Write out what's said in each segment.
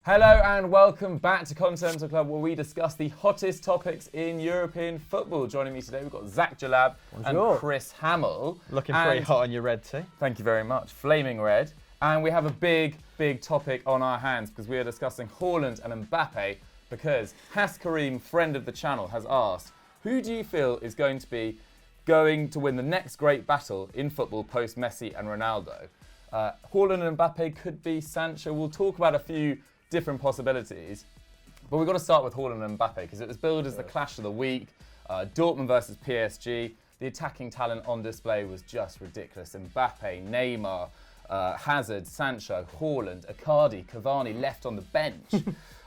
Hello and welcome back to Continental Club, where we discuss the hottest topics in European football. Joining me today, we've got Zach Jalab and Chris Hamill. Looking pretty hot on your red tee. Thank you very much. Flaming red. And we have a big topic on our hands because we are discussing Haaland and Mbappe, because Has Kareem, friend of the channel, has asked, who do you feel is going to win the next great battle in football post Messi and Ronaldo? Haaland and Mbappe could be Sancho. We'll talk about a few different possibilities, but we've got to start with Haaland and Mbappe because it was billed as the clash of the week. Dortmund versus PSG. The attacking talent on display was just ridiculous. Mbappe, Neymar, Hazard, Sancho, Haaland, Icardi, Cavani left on the bench.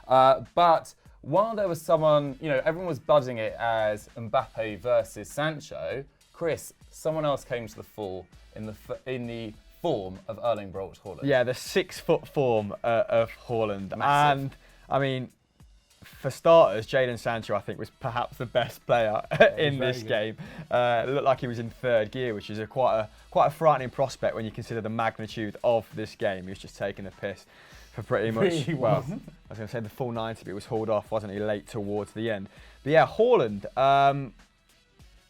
But while there was someone, everyone was buzzing it as Mbappe versus Sancho, Chris, someone else came to the fore in the form of Erling Braut Haaland. Yeah, the 6 foot form of Haaland. Massive. And, I mean, for starters, Jadon Sancho, I think, was perhaps the best player in this game. It looked like he was in third gear, which is quite a frightening prospect when you consider the magnitude of this game. He was just taking the piss for pretty much, I was going to say the full 90, but he was hauled off, wasn't he, late towards the end. But yeah, Haaland,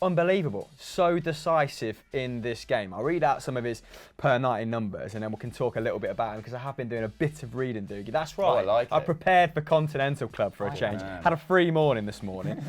unbelievable. So decisive in this game. I'll read out some of his per 90 numbers and then we can talk a little bit about him because I have been doing a bit of reading, Doogie. That's right. Oh, I like I it. prepared for Continental Club for a change. Man. Had a free morning this morning.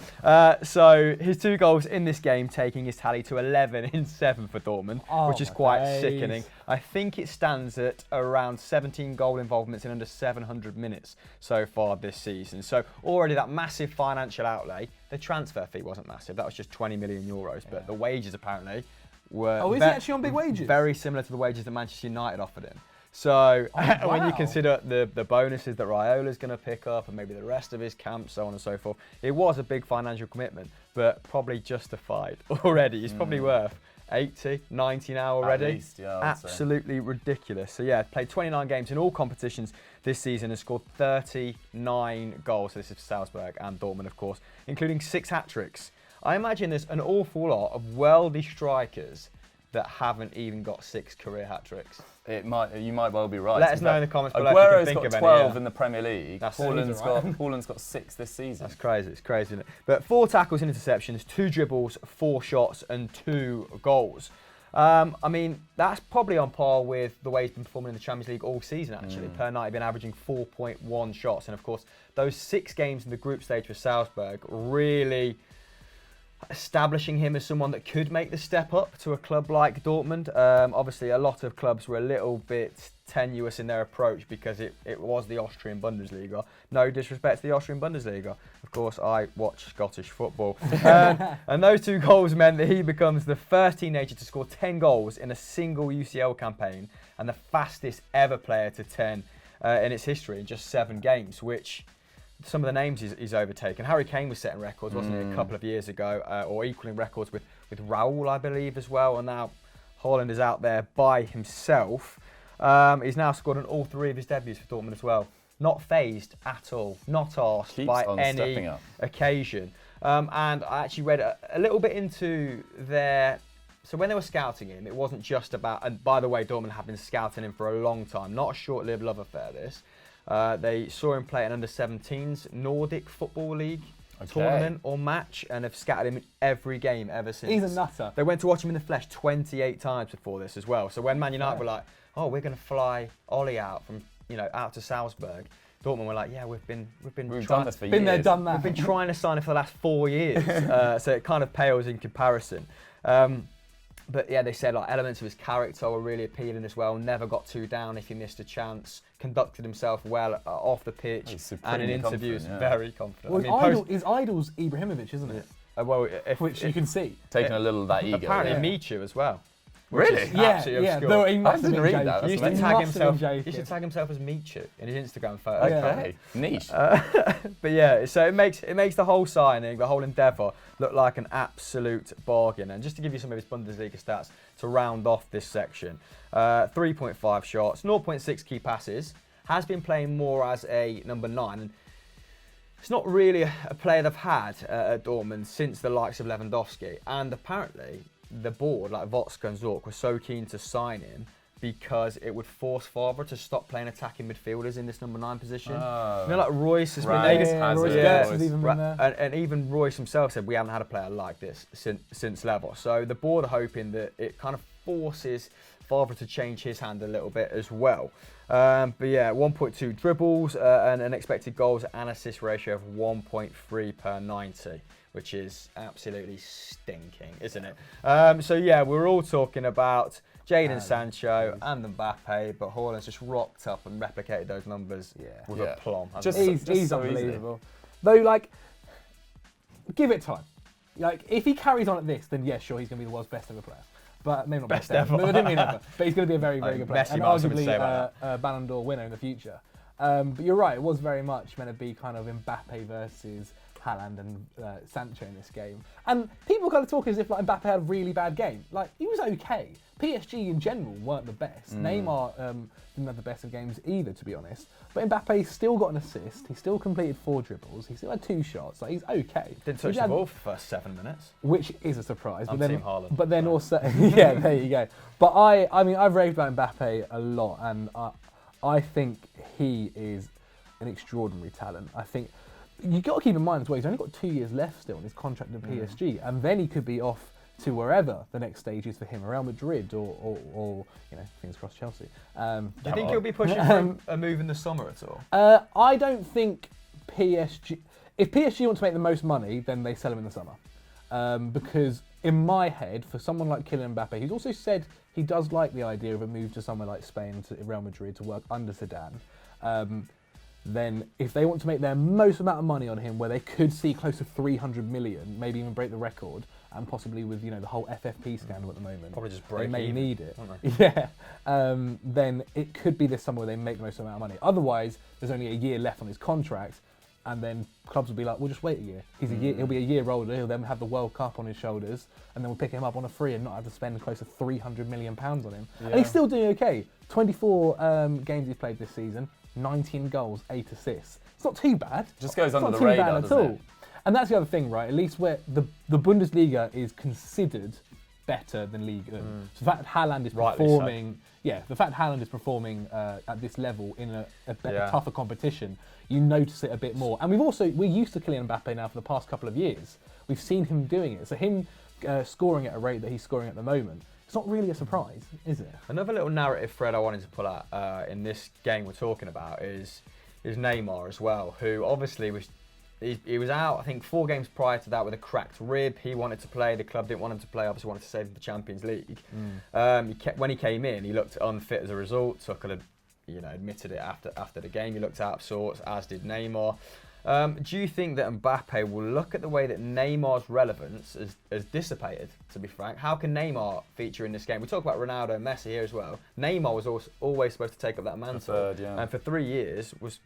So his 2 goals in this game, taking his tally to 11 in 7 for Dortmund, which is quite sickening. I think it stands at around 17 goal involvements in under 700 minutes so far this season. So already that massive financial outlay. The transfer fee wasn't massive. That was just 20 million euros. But the wages apparently were is he actually on big wages? Very similar to the wages that Manchester United offered him. So when you consider the bonuses that Raiola's going to pick up and maybe the rest of his camp, so on and so forth, it was a big financial commitment, but probably justified already. He's probably worth 80, 90 now already. At least, yeah, Absolutely ridiculous. So yeah, played 29 games in all competitions this season and scored 39 goals. So this is Salzburg and Dortmund, of course, including 6 hat-tricks. I imagine there's an awful lot of worldy strikers that haven't even got 6 career hat-tricks. You might well be right. Let us know in the comments below if you can think of any. Aguero's got 12 in the Premier League. Haaland's got 6 this season. That's crazy. It's crazy, isn't it? But 4 tackles and interceptions, 2 dribbles, 4 shots, and 2 goals. I mean, that's probably on par with the way he's been performing in the Champions League all season, actually. Per night, he's been averaging 4.1 shots. And of course, those 6 games in the group stage for Salzburg really establishing him as someone that could make the step up to a club like Dortmund. Obviously, a lot of clubs were a little bit tenuous in their approach because it was the Austrian Bundesliga. No disrespect to the Austrian Bundesliga. Of course, I watch Scottish football. And those 2 goals meant that he becomes the first teenager to score 10 goals in a single UCL campaign and the fastest ever player to 10 in its history in just 7 games, which some of the names he's overtaken. Harry Kane was setting records, wasn't he, a couple of years ago, or equaling records with Raul, I believe, as well. And now Haaland is out there by himself. He's now scored on all 3 of his debuts for Dortmund as well. Not phased at all, not asked by any occasion. And I actually read a little bit into their... So when they were scouting him, it wasn't just about... And by the way, Dortmund have been scouting him for a long time. Not a short-lived love affair, this. They saw him play an under-17s Nordic Football League tournament or match and have scattered him in every game ever since. He's a nutter. They went to watch him in the flesh 28 times before this as well. So when Man United were like, oh, we're going to fly Ollie out from, out to Salzburg, Dortmund were like, yeah, we've done this for years. Been there, done that. We've been trying to sign him for the last 4 years. So it kind of pales in comparison. But yeah, they said elements of his character were really appealing as well. Never got too down if he missed a chance. Conducted himself well off the pitch and in interviews. Very confident. Well, his idol's Ibrahimovic, isn't it? Which you can see. Taking a little of that ego. Apparently Michu as well. Really? Yeah. I didn't read that. He used to tag himself as Michu in his Instagram photo. Okay, niche. But yeah, so it makes the whole signing, the whole endeavour, look like an absolute bargain. And just to give you some of his Bundesliga stats to round off this section, 3.5 shots, 0.6 key passes, has been playing more as a number 9. And it's not really a player they've had at Dortmund since the likes of Lewandowski. And apparently, the board, like Votska and Zorc, were so keen to sign him because it would force Favre to stop playing attacking midfielders in this number 9 position. Oh. You know, like Royce has Right. been... Yeah, Royce Hazard, Betts Royce. has even been there. And even Royce himself said we haven't had a player like this since Level. So the board are hoping that it kind of forces Favre to change his hand a little bit as well. But yeah, 1.2 dribbles and an expected goals and assist ratio of 1.3 per 90, which is absolutely stinking, isn't it? So yeah, we're all talking about Jadon Sancho and Mbappe, but Haaland's just rocked up and replicated those numbers with Yeah. aplomb. Just- He's so easy. unbelievable. Though, like, give it time. Like, if he carries on at this, then yeah, sure, he's going to be the world's best ever player. But maybe not best ever. No, I didn't mean ever. But he's going to be a very, very good player. Messi And might have something to arguably say about a Ballon d'Or winner in the future. But you're right, it was very much meant to be kind of Mbappe versus Haaland and Sancho in this game. And people kind of talk as if like Mbappe had a really bad game. Like, he was okay. PSG in general weren't the best. Neymar didn't have the best of games either, to be honest. But Mbappe still got an assist. He still completed 4 dribbles. He still had 2 shots. Like, he's okay. Didn't touch the ball for the first 7 minutes. Which is a surprise. I'm Team Haaland. But then also, yeah, there you go. But I mean, I've raved about Mbappe a lot, and I think he is an extraordinary talent. I think you've got to keep in mind as well, he's only got 2 years left still on his contract at PSG, and then he could be off to wherever the next stage is for him, Real Madrid or you know, fingers crossed, Chelsea. Do you think he'll be pushing for a move in the summer at all? I don't think PSG. If PSG want to make the most money, then they sell him in the summer. Because in my head, for someone like Kylian Mbappe, he's also said he does like the idea of a move to somewhere like Spain, to Real Madrid, to work under Zidane. Then if they want to make their most amount of money on him, where they could see close to 300 million, maybe even break the record, and possibly with, you know, the whole FFP scandal at the moment, Probably just break they may even, need it. don't they? Yeah. Then it could be this summer where they make the most amount of money. Otherwise, there's only a year left on his contract, and then clubs will be like, "We'll just wait a year. He'll be a year older. He'll then have the World Cup on his shoulders, and then we'll pick him up on a free and not have to spend close to 300 million pounds on him." Yeah. And he's still doing okay. 24 games he's played this season, 19 goals, 8 assists. It's not too bad. Just goes It's under not the too radar, bad at doesn't all. it? And that's the other thing, right? At least where the Bundesliga is considered better than Ligue 1. So the fact that Haaland is Rightly performing, the fact Haaland is performing at this level in a better, tougher competition, you notice it a bit more. And we're used to Kylian Mbappe now for the past couple of years. We've seen him doing it. So him scoring at a rate that he's scoring at the moment, it's not really a surprise, is it? Another little narrative thread I wanted to pull out in this game we're talking about is Neymar as well, who obviously he was out, I think, 4 games prior to that with a cracked rib. He wanted to play, the club didn't want him to play, obviously wanted to save the Champions League. When he came in, he looked unfit as a result, so I could have, admitted it after the game. He looked out of sorts, as did Neymar. Do you think that Mbappe will look at the way that Neymar's relevance has dissipated, to be frank? How can Neymar feature in this game? We talk about Ronaldo and Messi here as well. Neymar was always supposed to take up that mantle. And for 4 years, was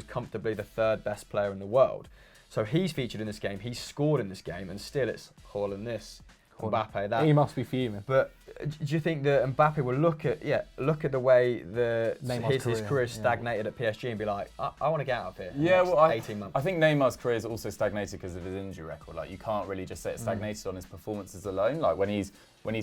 comfortably the 3rd best player in the world. So he's featured in this game, he's scored in this game, and still it's Haaland this, Mbappe that. He must be fuming. But do you think that Mbappe will look at the way his career stagnated at PSG and be like, I want to get out of here? Yeah, well, 18 months. I think Neymar's career is also stagnated because of his injury record. Like, you can't really just say it's stagnated on his performances alone. Like, when he's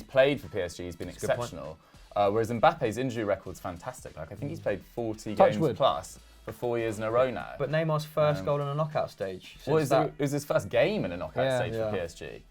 played for PSG, he's been exceptional. Whereas Mbappe's injury record's fantastic. Like, I think he's played 40 games plus for 4 years in a row now. But Neymar's first goal in a knockout stage. Well, it was his first game in a knockout stage for PSG.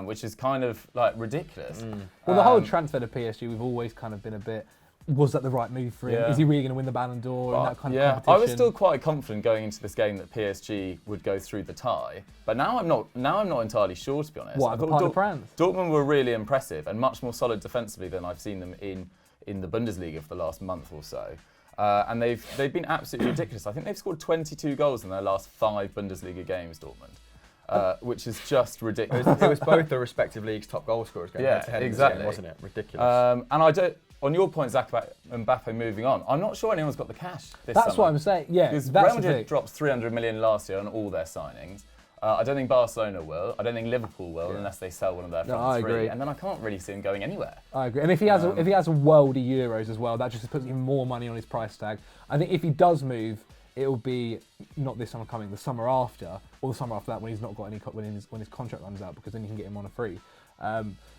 Which is kind of like ridiculous. Well, the whole transfer to PSG, we've always kind of been a bit, was that the right move for him? Is he really going to win the Ballon d'Or and that kind of competition? I was still quite confident going into this game that PSG would go through the tie, but now I'm not. Now I'm not entirely sure, to be honest. What, the part of France? Dortmund were really impressive and much more solid defensively than I've seen them in the Bundesliga for the last month or so. And they've been absolutely ridiculous. I think they've scored 22 goals in their last 5 Bundesliga games, Dortmund. Which is just ridiculous. It was both the respective leagues' top goal scorers going head-to-head in this game, wasn't it? Ridiculous. And I don't. On your point, Zach, about Mbappe moving on, I'm not sure anyone's got the cash this That's summer. what I'm saying. Yeah, because that's Real Madrid drops 300 million last year on all their signings. I don't think Barcelona will. I don't think Liverpool will unless they sell one of their front three. Agree. And then I can't really see him going anywhere. I agree. And if he has a worldy Euros as well, that just puts even more money on his price tag. I think if he does move, it will be not this summer coming, the summer after, or the summer after that when he's not got any when his contract runs out, because then you can get him on a free.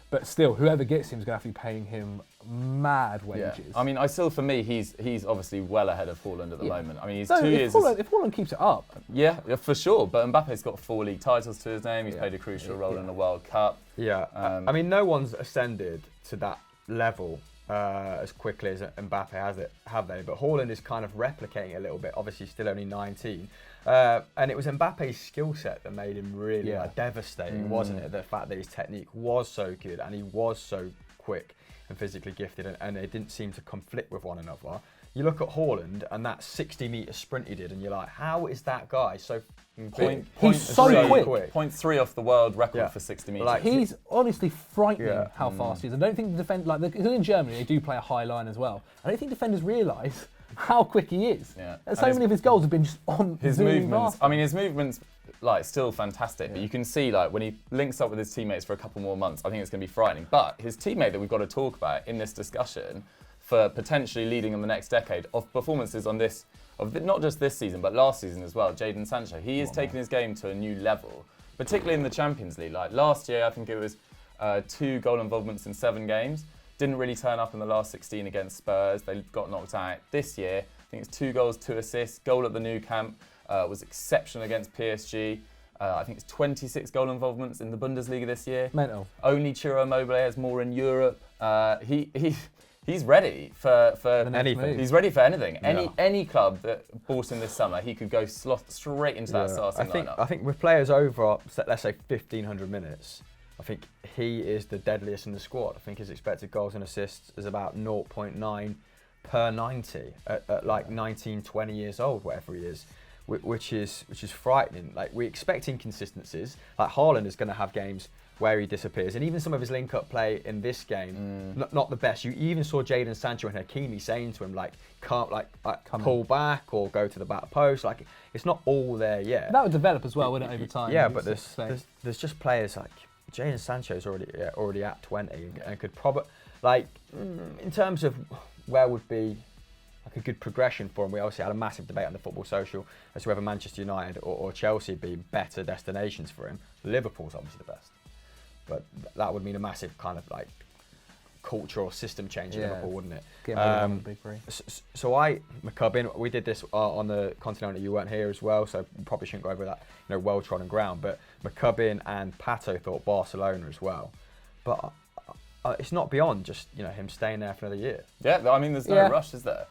But still, whoever gets him is going to have to be paying him mad wages. I mean, for me, he's obviously well ahead of Haaland at the moment. I mean, he's So 2 years. If Haaland keeps it up, Yeah, for sure. But Mbappe's got 4 league titles to his name. He's played a crucial role in the World Cup. Yeah, I mean, no one's ascended to that level as quickly as Mbappe have they? But Haaland is kind of replicating it a little bit. Obviously, still only 19. And it was Mbappe's skill set that made him really devastating, wasn't it? The fact that his technique was so good and he was so quick and physically gifted, and they didn't seem to conflict with one another. You look at Haaland and that 60-metre sprint he did, and you're like, how is that guy so big? He's so quick. 0.3 off the world record for 60 metres. Like, he's honestly frightening how fast he is. I don't think the because in Germany they do play a high line as well. I don't think defenders realise how quick he is. Yeah. And so many of his goals have been just on his movements. I mean, his movements like still fantastic, but you can see like when he links up with his teammates for a couple more months, I think it's going to be frightening. But his teammate that we've got to talk about in this discussion for potentially leading in the next decade of performances on this, not just this season but last season as well, Jadon Sancho. He is taking his game to a new level, particularly in the Champions League. Like last year, I think it was 2 goal involvements in 7 games. Didn't really turn up in the last 16 against Spurs. They got knocked out. This year, I think it's 2 goals, 2 assists. Goal at the Nou Camp was exceptional against PSG. I think it's 26 goal involvements in the Bundesliga this year. Mental. Only Ciro Immobile has more in Europe. He's ready for anything. He's ready for anything. Any club that bought him this summer, he could go straight into that starting lineup. I think with players over, let's say 1,500 minutes, I think he is the deadliest in the squad. I think his expected goals and assists is about 0.9 per 90 at like 19, 20 years old, whatever he is, which is frightening. Like, we expect inconsistencies. Like Haaland is going to have games where he disappears, and even some of his link-up play in this game, not the best. You even saw Jadon Sancho and Hakimi saying to him like, "Can't pull back or go to the back post." Like, it's not all there yet. That would develop as well, wouldn't it, over time? Yeah, but there's just players like Jadon Sancho's already at 20 and could probably, like, in terms of where would be like a good progression for him. We obviously had a massive debate on the Football Social as to whether Manchester United or Chelsea be better destinations for him. Liverpool's obviously the best, but that would mean a massive kind of like culture or system change in Liverpool, wouldn't it? Big three. So McCubbin, we did this on the Continental. You weren't here as well, so probably shouldn't go over that, well-trodden ground. But McCubbin and Pato thought Barcelona as well. But it's not beyond just him staying there for another year. Yeah, I mean, there's no rush, is there?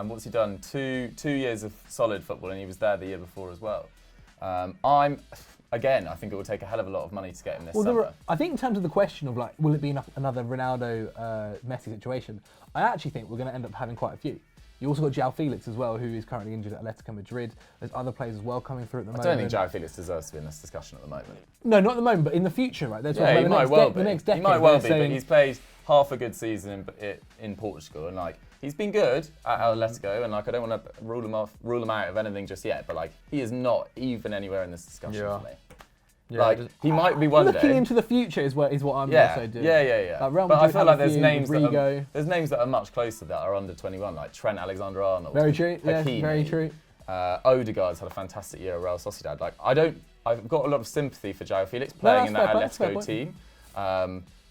What's he done? Two years of solid football, and he was there the year before as well. Again, I think it will take a hell of a lot of money to get him this summer. I think in terms of the question of like, will it be another Ronaldo, Messi situation? I actually think we're going to end up having quite a few. You also got João Felix as well, who is currently injured at Atletico Madrid. There's other players as well coming through at the moment. I don't think João Felix deserves to be in this discussion at the moment. No, not at the moment, but in the future, right? He might well be. He might well be, but he's played half a good season in Portugal, and like, he's been good at Atletico, and like, I don't want to rule him out of anything just yet, but like, he is not even anywhere in this discussion for me. Yeah, like, he might be one day. Looking into the future is what I'm also doing. Yeah. Like, but I feel like there's names that are much closer that are under 21, like Trent Alexander-Arnold. Very true. Hakimi, yeah, very true. Odegaard's had a fantastic year at Real Sociedad. Like, I've got a lot of sympathy for João Felix playing in that Atletico team.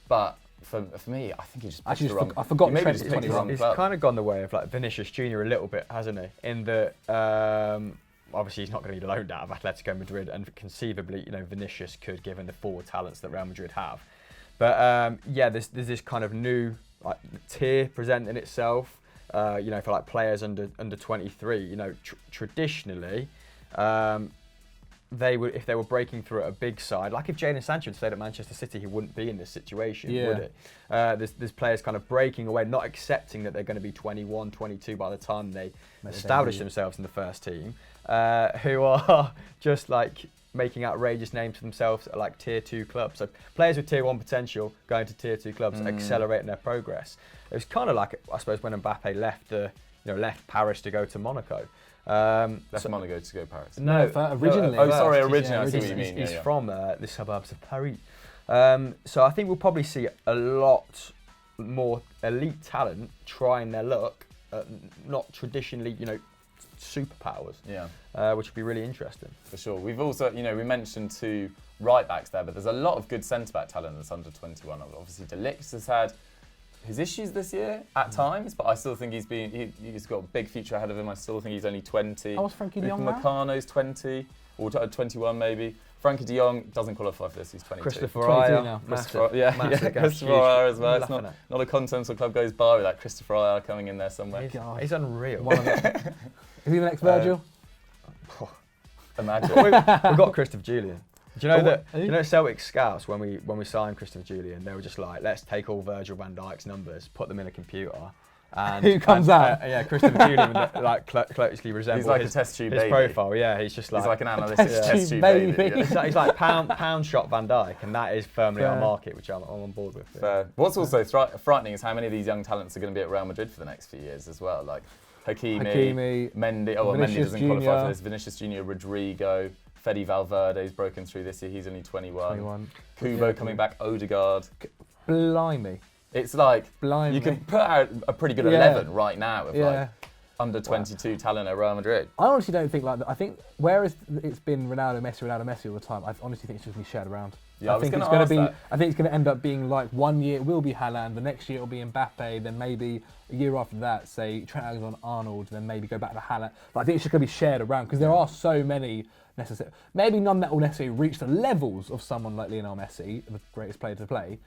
But for me, I think he just picked the wrong. I forgot maybe Trent just picked the wrong He's club. kind of gone the way of like Vinicius Junior a little bit, hasn't he? In that. Obviously, he's not going to be loaned out of Atletico Madrid, and conceivably, Vinicius could, given the forward talents that Real Madrid have. But there's this kind of new like tier presenting itself. For like players under 23. Traditionally, they would, if they were breaking through at a big side, like if Jadon Sancho had stayed at Manchester City, he wouldn't be in this situation, would it? There's players kind of breaking away, not accepting that they're going to be 21, 22 by the time they establish themselves in the first team. Who are just like making outrageous names for themselves at like tier 2 clubs. So players with tier 1 potential going to tier 2 clubs, accelerating their progress. It was kind of like, I suppose, when Mbappe left Paris to go to Monaco. Monaco to go Paris. No, originally. Originally. I see what you mean. He's from the suburbs of Paris. So I think we'll probably see a lot more elite talent trying their luck, not traditionally, superpowers. Yeah. Which would be really interesting. For sure. We've also, we mentioned 2 right backs there, but there's a lot of good centre back talent that's under 21. Obviously, De Ligt has had his issues this year at times, but I still think he's got a big future ahead of him. I still think he's only 20. How was Frankie de Jong now? Meccano's 20 or 21 maybe. Frankie de Jong doesn't qualify for this. He's 22. Christopher 22 Ayer, now. massive, Yeah, massive Christopher Ayer as well. It's Laughing not a Continental club goes by without Christopher Ayer coming in there somewhere. He's unreal. Is he the next Virgil? Imagine. We've got Christopher Julian. Do you know that? Who? You know Celtic scouts when we signed Christopher Julian, they were just like, let's take all Virgil van Dijk's numbers, put them in a computer, and Who comes out? Yeah, Christopher Julian like closely resembles He's like a test tube his baby. profile. Yeah, he's just like He's like an analytics test tube baby. baby. he's like pound shot Van Dijk, and that is firmly our market, which I'm on board with. Yeah. Fair. What's also frightening is how many of these young talents are going to be at Real Madrid for the next few years as well. Like Hakimi, Mendy. Oh, well, Mendy Vinicius doesn't qualify for Junior. this. Vinicius Junior, Rodrigo, Fede Valverde's broken through this year. He's only 21. Kubo coming back. Odegaard. Blimey. It's like Blimey. you can put out a pretty good 11 right now of like under 22 talent at Real Madrid. I honestly don't think like that. I think whereas it's been Ronaldo, Messi all the time, I honestly think it's just going to be shared around. Yeah, I think it's going to be. I think it's going to end up being like 1 year it will be Haaland, the next year it'll be Mbappe, then maybe a year after that, say Trent Alexander-Arnold, then maybe go back to Haaland. But I think it's just going to be shared around because there are so many necessary. Maybe none that will necessarily reach the levels of someone like Lionel Messi, the greatest player to play.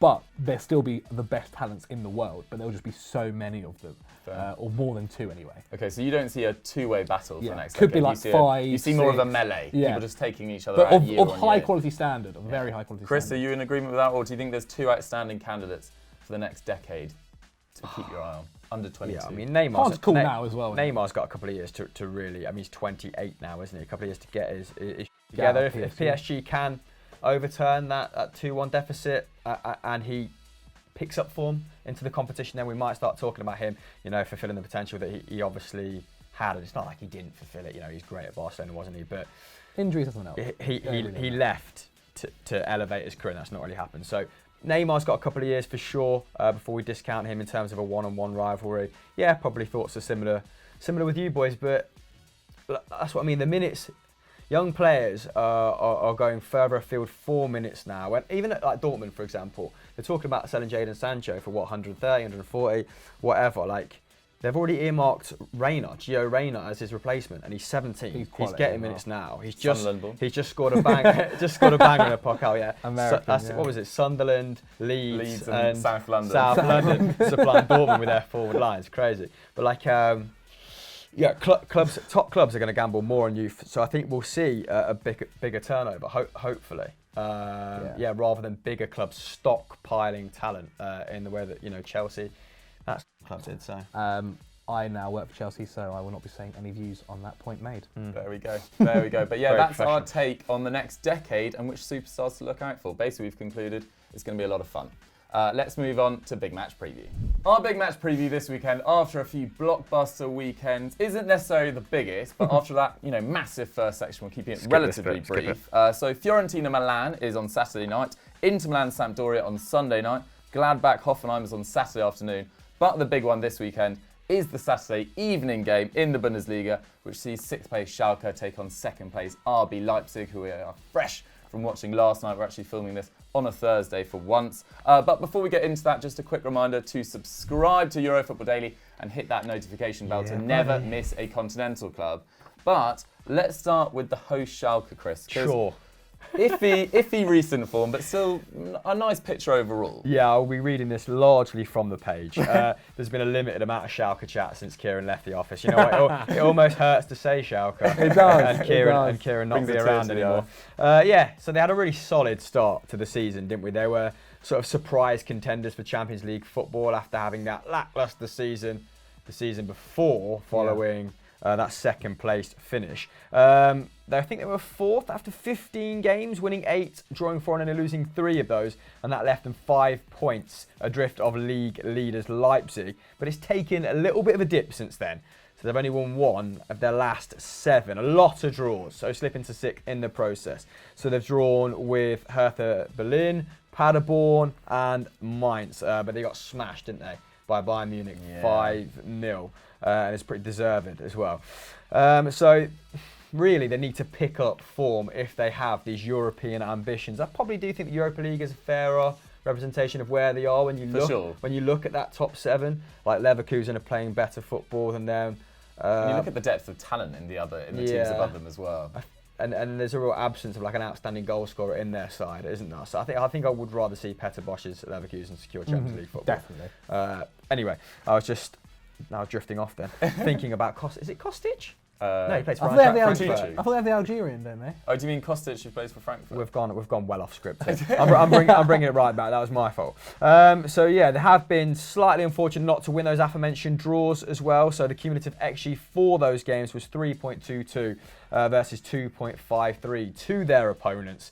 But there'll still be the best talents in the world, but there'll just be so many of them, or more than 2 anyway. Okay, so you don't see a 2-way battle for the next Could decade. be like 5. You see more of a 6. melee. Yeah. People just taking each other But out year of on high year. quality standard, of very high quality Chris, are standard. you in agreement with that, or do you think there's 2 outstanding candidates for the next decade to keep your eye on? Under 22. Yeah, I mean Neymar's cool now as well. Neymar's got a couple of years to really. I mean, he's 28 now, isn't he? A couple of years to get his together. If PSG can overturn that 2-1 deficit and he picks up form into the competition, then we might start talking about him, fulfilling the potential that he obviously had. And it's not like he didn't fulfill it. He's great at Barcelona, wasn't he? But injuries doesn't help. He left to elevate his career, and that's not really happened. So Neymar's got a couple of years for sure before we discount him in terms of a one-on-one rivalry. Yeah, probably thoughts are similar with you boys, but that's what I mean. The minutes, young players are going further afield for minutes now. And even at like Dortmund, for example, they're talking about selling Jadon Sancho for what, 130, 140, whatever. Like, they've already earmarked Gio Reyna as his replacement, and he's 17. He's getting minutes now. He's just scored a bang, in a Pokal. Yeah, American, what was it? Sunderland, Leeds and South London. Supplying Dortmund with their forward lines. Crazy, but like. Top clubs are going to gamble more on youth, so I think we'll see a bigger turnover, hopefully. Rather than bigger clubs stockpiling talent in the way that Chelsea. That's what club did. So I now work for Chelsea, so I will not be saying any views on that point made. There we go. But yeah, that's our take on the next decade and which superstars to look out for. Basically, we've concluded it's going to be a lot of fun. Let's move on to big match preview. Our big match preview this weekend, after a few blockbuster weekends, isn't necessarily the biggest, but after that, massive first section, we're keeping it relatively brief. So Fiorentina Milan is on Saturday night, Inter Milan Sampdoria on Sunday night, Gladbach Hoffenheim is on Saturday afternoon, but the big one this weekend is the Saturday evening game in the Bundesliga, which sees 6th place Schalke take on 2nd place RB Leipzig, who are fresh from watching last night. We're actually filming this on a Thursday for once. But before we get into that, just a quick reminder to subscribe to Eurofootball Daily and hit that notification bell to never miss a Continental club. But let's start with the host Schalke, Chris. Sure. Iffy recent form, but still a nice picture overall. Yeah, I'll be reading this largely from the page. There's been a limited amount of Schalke chat since Kieran left the office. You know what? It almost hurts to say Schalke. It does. And Kieran not be around anymore. So they had a really solid start to the season, didn't we? They were sort of surprise contenders for Champions League football after having that lacklustre season the season before, following that 2nd place finish. I think they were 4th after 15 games, winning 8, drawing 4 and only losing 3 of those, and that left them 5 points adrift of league leaders Leipzig. But it's taken a little bit of a dip since then. So they've only won 1 of their last 7. A lot of draws, so slipping to 6th in the process. So they've drawn with Hertha Berlin, Paderborn and Mainz, but they got smashed, didn't they, by Bayern Munich 5-0. and it's pretty deserved as well. So really, they need to pick up form if they have these European ambitions. I probably do think the Europa League is a fairer representation of where they are when you look at that top 7. Like Leverkusen are playing better football than them. And you look at the depth of talent in the teams above them as well. And there's a real absence of like an outstanding goal scorer in their side, isn't there? So I think I would rather see Peter Bosch's Leverkusen secure Champions League football. Definitely. Anyway, I was just now drifting off then, thinking about Is it Kostic? No, he plays for I thought they Frankfurt. have the Algerian, don't they? Oh, do you mean Kostic who plays for Frankfurt? We've gone well off script here. I'm bringing it right back. That was my fault. So yeah, they have been slightly unfortunate not to win those aforementioned draws as well. So the cumulative XG for those games was 3.22 versus 2.53 to their opponents,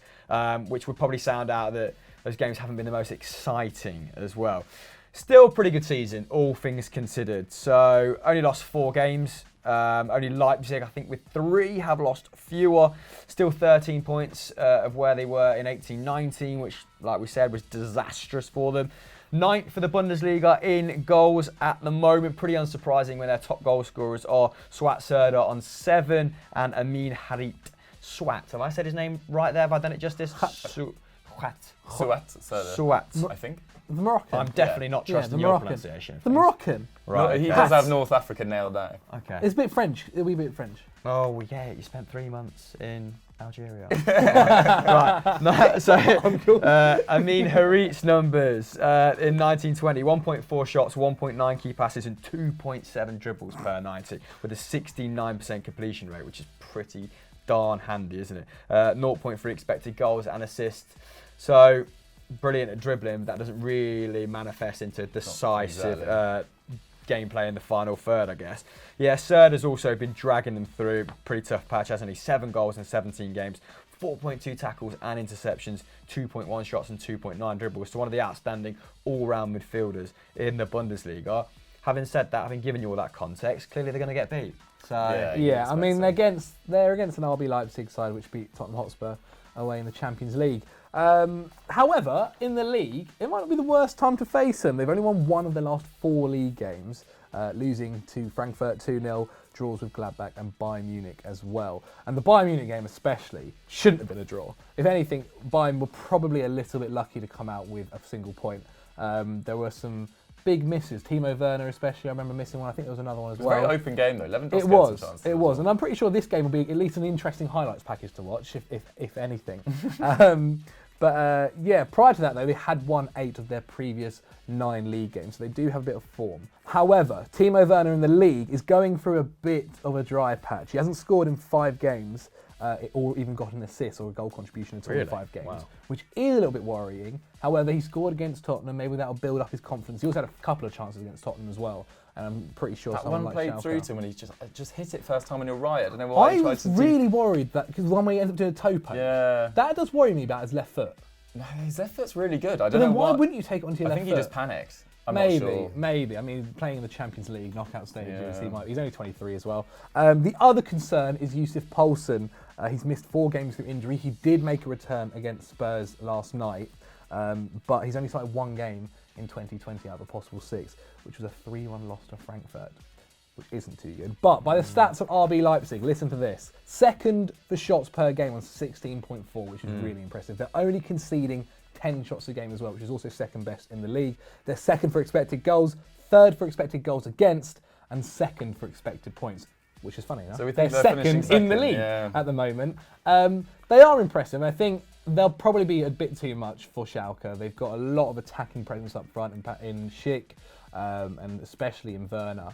which would probably sound out that those games haven't been the most exciting as well. Still a pretty good season, all things considered. So only lost 4 games. Only Leipzig, I think, with 3 have lost fewer. Still 13 points of where they were in 18-19, which, like we said, was disastrous for them. 9th for the Bundesliga in goals at the moment. Pretty unsurprising when their top goal scorers are Suat Serdar on 7 and Amin Harit Suat. Have I said his name right there? Have I done it justice? Suat Serdar. I think. The Moroccan. I'm definitely not trusting your pronunciation. The Moroccan. Right. No, he does have North Africa nailed down. Okay. It's a bit French. A wee bit French. Oh, yeah. You spent 3 months in Algeria. Right. No, so, Amin Harit's numbers in 1920, 1.4 shots, 1.9 key passes, and 2.7 dribbles per 90, with a 69% completion rate, which is pretty darn handy, isn't it? 0.3 expected goals and assists. So, brilliant at dribbling. That doesn't really manifest into decisive gameplay in the final third, I guess. Yeah, Serdar's also been dragging them through. Pretty tough patch, hasn't he? 7 goals in 17 games, 4.2 tackles and interceptions, 2.1 shots and 2.9 dribbles. So one of the outstanding all-round midfielders in the Bundesliga. Having said that, having given you all that context, clearly they're going to get beat. So I mean, they're against an RB Leipzig side which beat Tottenham Hotspur away in the Champions League. However, in the league, it might not be the worst time to face them. They've only won 1 of their last 4 league games, losing to Frankfurt 2-0, draws with Gladbach and Bayern Munich as well. And the Bayern Munich game especially shouldn't have been a draw. If anything, Bayern were probably a little bit lucky to come out with a single point. There were some big misses. Timo Werner especially, I remember missing one. I think there was another one as well. It was a very open game though. It was. And I'm pretty sure this game will be at least an interesting highlights package to watch, if anything. Prior to that though, they had won 8 of their previous 9 league games, so they do have a bit of form. However, Timo Werner in the league is going through a bit of a dry patch. He hasn't scored in 5 games, or even got an assist or a goal contribution at all in 5 games, which is a little bit worrying. However, he scored against Tottenham. Maybe that'll build up his confidence. He also had a couple of chances against Tottenham as well. And I'm pretty sure that someone one like played Schalke, through to him when he just hit it first time on your right. I don't know why. I was really worried that because the one where he ended up doing a toe poke. Yeah. That does worry me about his left foot. No, his left foot's really good. I But don't know then why wouldn't you take it onto your I left think foot? he just panicked. I'm not sure. Maybe. I mean, playing in the Champions League knockout stages, he's only 23 as well. The other concern is Yusuf Poulsen. He's missed 4 games through injury. He did make a return against Spurs last night, but he's only started 1 game in 2020 out of a possible 6, which was a 3-1 loss to Frankfurt, which isn't too good. But by the stats of RB Leipzig, listen to this. 2nd for shots per game on 16.4, which is really impressive. They're only conceding 10 shots a game as well, which is also 2nd best in the league. They're 2nd for expected goals, 3rd for expected goals against, and 2nd for expected points, which is funny enough. So we think they're finishing second in the league yeah. at the moment. They are impressive. I think they'll probably be a bit too much for Schalke. They've got a lot of attacking presence up front in Schick, and especially in Werner.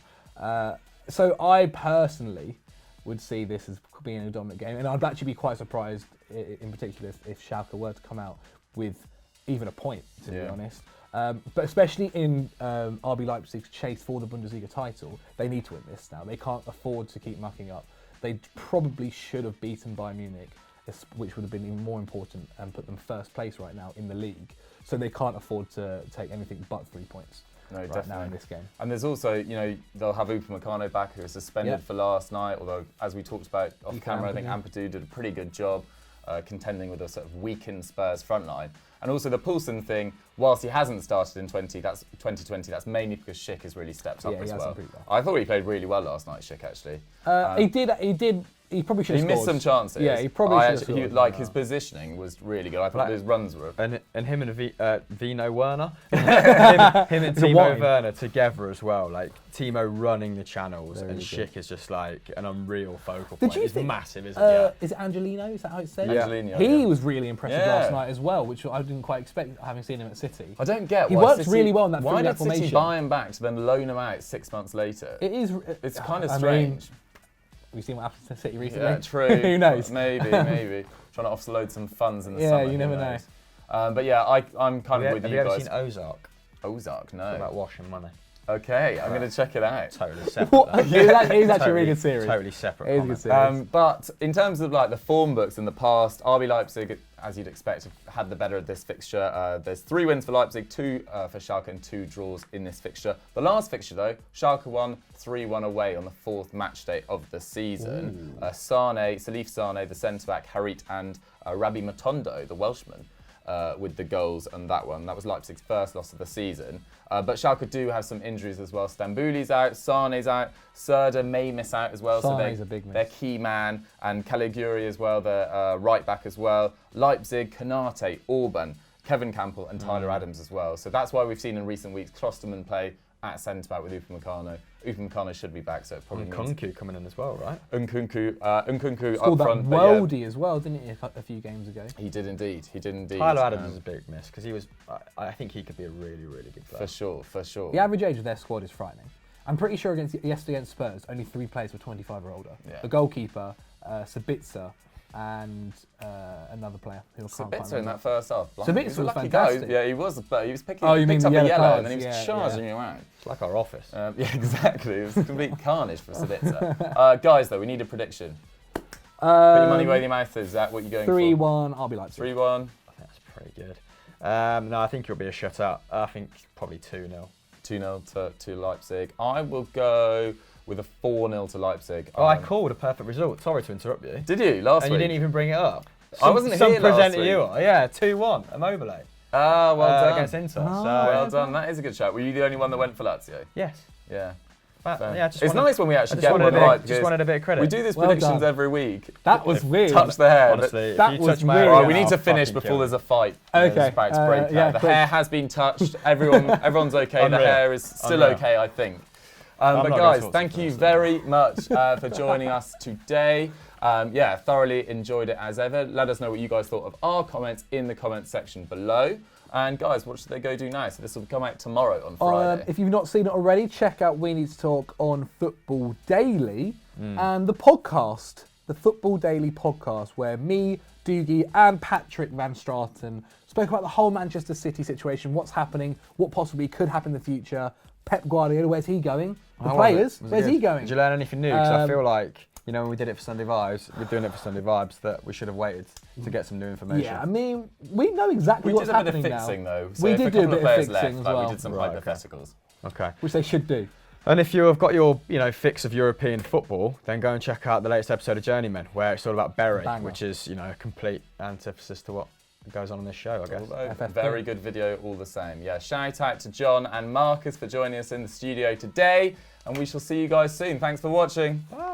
So I personally would see this as being a dominant game, and I'd actually be quite surprised, in particular, if Schalke were to come out with even a point, to be honest. But especially in RB Leipzig's chase for the Bundesliga title, they need to win this now. They can't afford to keep mucking up. They probably should have beaten Bayern Munich, which would have been even more important and put them 1st place right now in the league. So they can't afford to take anything but 3 points now in this game. And there's also, they'll have Upamecano back, who was suspended for last night, although, as we talked about off camera, I think Ampadu did a pretty good job contending with a sort of weakened Spurs front line. And also the Poulsen thing, whilst he hasn't started in 2020, that's mainly because Schick has really stepped up as well. I thought he played really well last night, Schick, actually. He probably should have scored. He missed some chances. Yeah, he probably should have scored. His positioning was really good. I thought his runs were... And him and Vino Werner, him and Timo Werner together as well. Like, Timo running the channels and Schick is just like an unreal focal point. He's massive, isn't he? Is it Angelino? Is that how it's said? Yeah. Angelino, he was really impressive last night as well, which I didn't quite expect having seen him at City. I don't get why he works City, really well in that why did formation. City buy him back to then loan him out 6 months later? It's kind of strange. Have you seen what happened to City recently? Yeah, true. Who knows? Maybe. Trying to offload some funds in the summer. Yeah, you never know. But yeah, I'm kind of with you guys. Have you ever seen Ozark? Ozark, no. It's about washing money. Okay, I'm going to check it out. Totally separate. It is actually a really good series. Totally separate. It is a good series. But in terms of like the form books in the past, RB Leipzig, as you'd expect, have had the better of this fixture. There's 3 wins for Leipzig, 2 for Schalke, and 2 draws in this fixture. The last fixture, though, Schalke won 3-1 away on the 4th match day of the season. Salif Sane, the centre-back, Harit, and Rabbi Matondo, the Welshman, with the goals and that one. That was Leipzig's first loss of the season. But Schalke do have some injuries as well. Stambouli out, Sane's out, Serda may miss out as well. Sane's a big miss. Their key man, and Caligiuri as well, the right back as well. Leipzig, Konate, Orban, Kevin Campbell and Tyler Adams as well. So that's why we've seen in recent weeks Klosterman play at centre-back with Upamecano. Upamecano should be back, so it probably means... Nkunku coming in as well, right? Nkunku scored up front. That worldie as well, didn't he, a few games ago? He did indeed. Tyler Adams is a big miss, because he was... I think he could be a really, really good player. For sure. The average age of their squad is frightening. I'm pretty sure yesterday against Spurs, only 3 players were 25 or older. Yeah. The goalkeeper, Sabitzer, and another player who I can't Sabitzer in that first half. Sabitzer was fantastic. Yeah, he was picked up a yellow yellow and then he was charging you around. It's like our office. Yeah, exactly. It was a complete carnage for Sabitzer. Guys, though, we need a prediction. Put your money where your mouth is. Is that what you're going 3-1, I'll be Leipzig. 3-1. I think that's pretty good. No, I think it'll be a shutout. I think probably 2-0. 2-0 to Leipzig. I will go with a 4-0 to Leipzig. I called a perfect result. Sorry to interrupt you. Did you? Last week? And you didn't even bring it up. I wasn't here last week. You are. Yeah, 2-1, Immobile. Well done. Against Inter. Well done. That is a good shout. Were you the only one that went for Lazio? Yes. Yeah. It's nice when we actually get one right. Just wanted a bit of credit. We do these predictions every week. That was weird. Touch the hair. Honestly, that was weird. Right, we need to finish before there's a fight. Okay. The hair has been touched. Everyone's okay. The hair is still okay, I think. But guys, thank you very much for joining us today. Thoroughly enjoyed it as ever. Let us know what you guys thought of our comments in the comments section below. And guys, what should they go do now? So this will come out tomorrow on Friday. If you've not seen it already, check out We Need to Talk on Football Daily and the podcast, the Football Daily podcast, where me, Doogie and Patrick Van Straten spoke about the whole Manchester City situation, what's happening, what possibly could happen in the future. Pep Guardiola, where's he going? The players, where's he going? Did you learn anything new? Because I feel like, when we did it for Sunday Vibes, we're doing it for Sunday Vibes, that we should have waited to get some new information. Yeah, I mean, we know exactly what's happening now. We did a bit of fixing though. So we did do a bit of fixing as well. We did some hypotheticals. Okay. Which they should do. And if you have got your, fix of European football, then go and check out the latest episode of Journeyman, where it's all about Berry, which is, a complete antithesis to what goes on in this show, I guess. Very good video all the same. Yeah, shout out to John and Marcus for joining us in the studio today, and we shall see you guys soon. Thanks for watching. Bye.